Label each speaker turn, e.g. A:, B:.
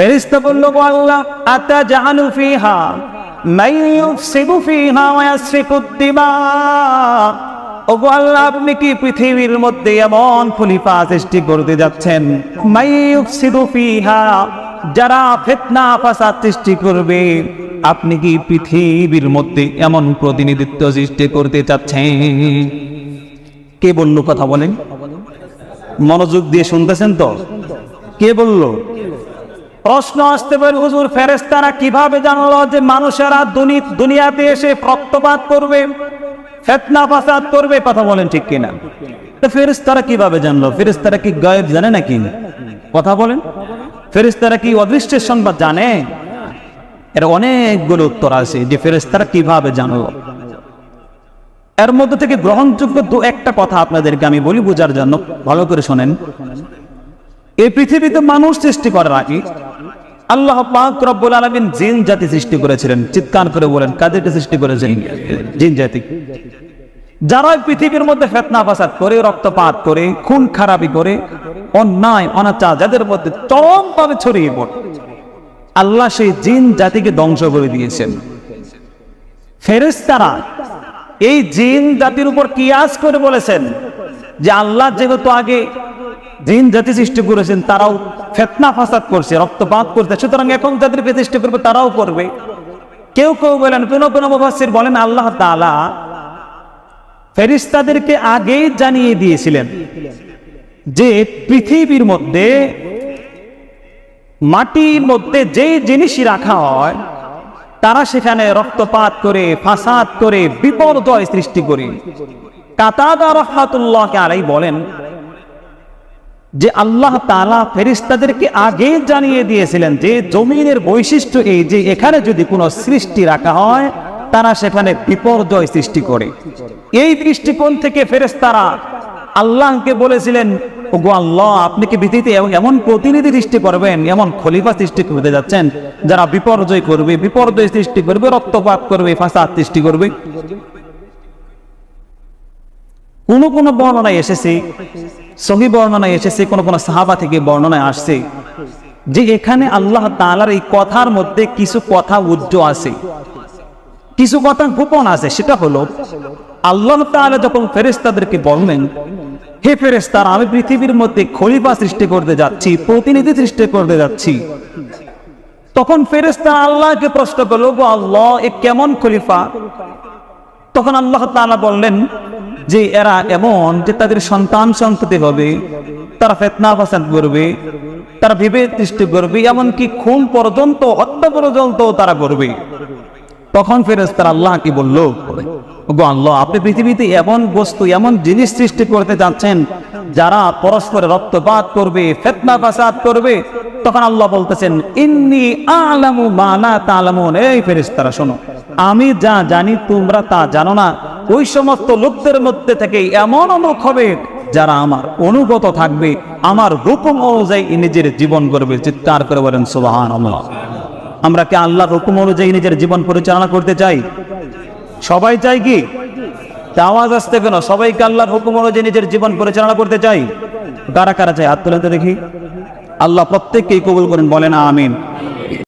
A: ফেরেশতা বলল, গো আল্লাহ, আতাজালু ফিহা মান ইউফসিদু ফিহা ওয়া ইয়াসফিকুদ দিমা। ওগো আল্লাহ, আপনি কি পৃথিবীর মধ্যে এমন খলিফা সৃষ্টি করতে যাচ্ছেন, মান ইউফসিদু ফিহা, যারা ফিতনা ফাসাদ সৃষ্টি করবে? আপনি কি পৃথিবীর মধ্যে এমন প্রতিনিধিত্ব সৃষ্টি করতে চাচ্ছেন? কে বলল কথা বলেন? মনোযোগ দিয়ে শুনতেছেন তো? কে বলল? প্রশ্ন আসতে পারে, হুজুর ফেরেশতারা কিভাবে জানলো যে মানুষেরা দুনিয়াতে এসে রক্তপাত করবে, ফিতনা ফাসাদ করবে? কথা বলেন ঠিক কিনা? তো ফেরেশতারা কিভাবে জানলো? ফেরেশতারা কি গায়েব জানে নাকি? কথা বলেন। ফেরেশতারা কি অদৃশ্যের সংবাদ জানে? এর অনেকগুলো উত্তর আছে যে ফেরেশতারা কিভাবে জানলো। এর মধ্যে থেকে গ্রহণযোগ্য দু একটা কথা আপনাদেরকে আমি বলি বোঝার জন্য, ভালো করে শোনেন। এই পৃথিবীতে মানুষ সৃষ্টি করার আগে আল্লাহ পাক রব্বুল আলামিন জিন জাতি সৃষ্টি করেছিলেন। চিৎকার করে বলেন, কাদেরকে সৃষ্টি করেছেন? জিন জাতি। যারা পৃথিবীর মধ্যে ফিতনা ফাসাদ করে, রক্তপাত করে, খুন খারাপি করে, অন্যায় অনাচার যাদের মধ্যে চরমভাবে ছড়িয়ে পড়ে, আল্লাহ সেই জিন জাতিকে ধ্বংস করে দিয়েছেন। ফেরেশতারা এই জিন জাতির উপর কিয়াস করে বলেছেন যে আল্লাহ যেহেতু আগে জিন জাতি সৃষ্টি করেছেন, তারাও ফিতনা ফাসাদ করছে, রক্তপাত করছে, সুতরাং এখন যাদের সৃষ্টি করবে তারাও করবে। কেউ কেউ বলেন, কোন মুফাসসির বলেন, আল্লাহ তাআলা ফেরেশতাদেরকে আগেই জানিয়ে দিয়েছিলেন যে পৃথিবীর মধ্যে মাটির মধ্যে যে জিনিসই রাখা হয় তারা সেখানে রক্তপাত করে, ফাসাদ করে, বিপর্যয় সৃষ্টি করে। কাতাদা রাহমাতুল্লাহ আলাইহি বলেন যে আল্লাহ তাআলা ফেরেশতাদেরকে আগে জানিয়ে দিয়েছিলেন যে জমিনের বৈশিষ্ট্য এই যে এখানে যদি কোনো সৃষ্টি রাখা হয় তারা সেখানে বিপর্যয় সৃষ্টি করে। এই দৃষ্টিকোণ থেকে ফেরেশতারা আল্লাহকে বলেছিলেন, ওগো আল্লাহ, আপনি কি পৃথিবীতে এমন প্রতিনিধি সৃষ্টি করবেন, এমন খলিফা সৃষ্টি করতে যাচ্ছেন যারা বিপর্যয় করবে, বিপর্যয় সৃষ্টি করবে, রক্তপাত করবে, ফাসাদ সৃষ্টি করবে? কোন কোন বর্ণনায় এসেছে, সহিহ বর্ণনায় এসেছে, কোন কোন সাহাবা থেকে বর্ণনায় আসছে যে এখানে আল্লাহ তাআলার এই কথার মধ্যে কিছু কথা উজ্জ্ব আছে, কিছু কথা গোপন আছে। সেটা হলো, আল্লাহ তাআলা যখন ফেরেশতাদেরকে বললেন, হে ফেরেশতারা, আমি পৃথিবীর মধ্যে খলিফা সৃষ্টি করতে যাচ্ছি, প্রতিনিধি সৃষ্টি করতে যাচ্ছি, তখন ফেরেশতা আল্লাহকে প্রশ্ন করল, গো আল্লাহ, এ কেমন খলিফা? তখন আল্লাহ তাআলা বললেন যে এরা এমন যে তাদের সন্তান সন্ততি হবে, তারা ফিতনা ফাসাদ করবে, তারা বিভেদ সৃষ্টি করবে, এমনকি খুন পর্যন্ত, হত্যা পর্যন্ত তারা করবে। তখন ফেরেশতারা আল্লাহকে বলল, ওগো আল্লাহ, আপনি পৃথিবীতে এমন বস্তু, এমন জিনিস সৃষ্টি করতে যাচ্ছেন যারা পরস্পরে রক্তপাত করবে, ফিতনা ফাসাদ করবে। তখন আল্লাহ বলতেছেন, ইন্নী আ'লামু মা লা তা'লামুন। এই ফেরেশতারা শোনো, আমি যা জানি তোমরা তা জানো না। ওই সমস্ত লোকদের মধ্যে থেকে এমন লোক হবে যারা আমার অনুগত থাকবে, আমার হুকুম অনুযায়ী নিজের জীবন গড়বে। চিৎকার করে বলেন সুবহানাল্লাহ। আমরা কি আল্লাহর হুকুম অনুযায়ী নিজের জীবন পরিচালনা করতে চাই? সবাই চাই কি? আওয়াজ আসতে কেন? সবাইকে আল্লাহর হুকুম অনুযায়ী নিজের জীবন পরিচালনা করতে চাই? কারা কারা চাই? হাত তুলেন তো দেখি। আল্লাহ প্রত্যেককেই কবুল করেন, বলেন আমিন।